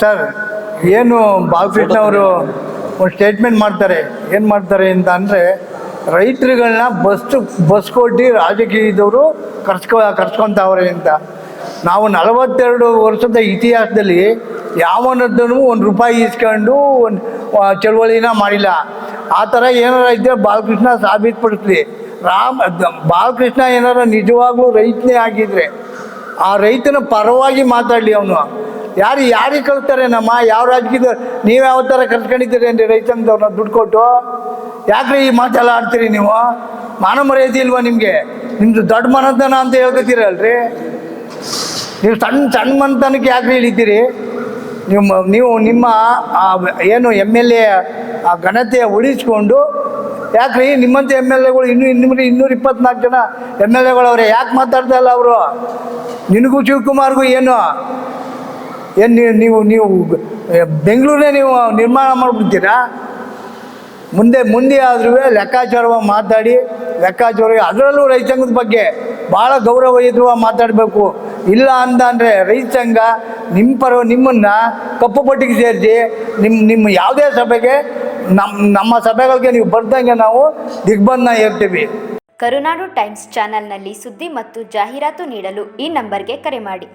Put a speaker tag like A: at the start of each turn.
A: Sir, ಏನು ಬಾಲಕೃಷ್ಣ ಅವರು ಒಂದು ಸ್ಟೇಟ್ಮೆಂಟ್ ಮಾಡ್ತಾರೆ. ಏನು ಮಾಡ್ತಾರೆ ಅಂತ ಅಂದರೆ, ರೈತರುಗಳನ್ನ ಬಸ್ ಕೊಟ್ಟು ರಾಜಕೀಯದವರು ಕರ್ಸ್ಕೊತಾವ್ರೆ ಅಂತ. ನಾವು 42 ವರ್ಷದ ಇತಿಹಾಸದಲ್ಲಿ ಯಾವನದ್ದೂ ₹1 ಇಸ್ಕೊಂಡು ಒಂದು ಚಳವಳಿನ ಮಾಡಿಲ್ಲ. ಆ ಥರ ಏನಾರ ಇದ್ದರೆ ಬಾಲಕೃಷ್ಣ ಸಾಬೀತುಪಡಿಸ್ಲಿ. ಬಾಲಕೃಷ್ಣ ಏನಾರ ನಿಜವಾಗ್ಲೂ ರೈತನೇ ಆಗಿದ್ರೆ ಆ ರೈತನ ಪರವಾಗಿ ಮಾತಾಡಲಿ. ಅವನು ಯಾರಿಗೆ ಕಳಿಸ್ತಾರೆ? ಯಾವ ರಾಜಕೀಯದ ನೀವು ಯಾವ ಥರ ಕರ್ಸ್ಕೊಂಡಿದ್ದೀರಿ ಅಂದರೆ ರೈತಂದವ್ರನ್ನ ದುಡ್ಡು ಕೊಟ್ಟು? ಯಾಕ್ರಿ ಈ ಮಾತೆಲ್ಲ ಆಡ್ತೀರಿ ನೀವು? ಮಾನ ಮರ್ಯಾದೆ ಇಲ್ವಾ ನಿಮಗೆ? ನಿಮ್ಮದು ದೊಡ್ಡ ಮನತನ ಅಂತ ಹೇಳ್ಕೊತೀರಲ್ರಿ. ನೀವು ಸಣ್ಣ ಮನತನಕ್ಕೆ ಯಾಕ್ರಿ ಇಳಿತೀರಿ? ನೀವು ನಿಮ್ಮ ಏನು MLA ಆ ಘನತೆ ಉಳಿಸ್ಕೊಂಡು ಯಾಕ್ರಿ ನಿಮ್ಮಂಥ MLAಗಳು 224 ಜನ MLAಗಳವ್ರೆ, ಯಾಕೆ ಮಾತಾಡ್ತಾ ಇಲ್ಲ ಅವರು? ನಿನಗೂ ಶಿವಕುಮಾರ್ಗೂ ಏನು ನೀವು ಬೆಂಗಳೂರನ್ನೇ ನೀವು ನಿರ್ಮಾಣ ಮಾಡಿಬಿಡ್ತೀರಾ? ಮುಂದೆ ಆದ್ರೂ ಲೆಕ್ಕಾಚಾರವಾಗಿ ಮಾತಾಡಿ, ಅದರಲ್ಲೂ ರೈತ ಸಂಘದ ಬಗ್ಗೆ ಭಾಳ ಗೌರವಯುತವಾಗಿ ಮಾತಾಡಬೇಕು. ಇಲ್ಲ ಅಂದರೆ ರೈತ ಸಂಘ ನಿಮ್ಮನ್ನು ಕಪ್ಪು ಪಟ್ಟಿಗೆ ಸೇರಿಸಿ ನಿಮ್ಮ ಯಾವುದೇ ಸಭೆಗೆ ನಮ್ಮ ಸಭೆಗಳಿಗೆ ನೀವು ಬರ್ದಂಗೆ ನಾವು ದಿಗ್ಬಂಧನ ಇರ್ತೀವಿ.
B: ಕರುನಾಡು ಟೈಮ್ಸ್ ಚಾನೆಲ್ನಲ್ಲಿ ಸುದ್ದಿ ಮತ್ತು ಜಾಹೀರಾತು ನೀಡಲು ಈ ನಂಬರ್ಗೆ ಕರೆ ಮಾಡಿ.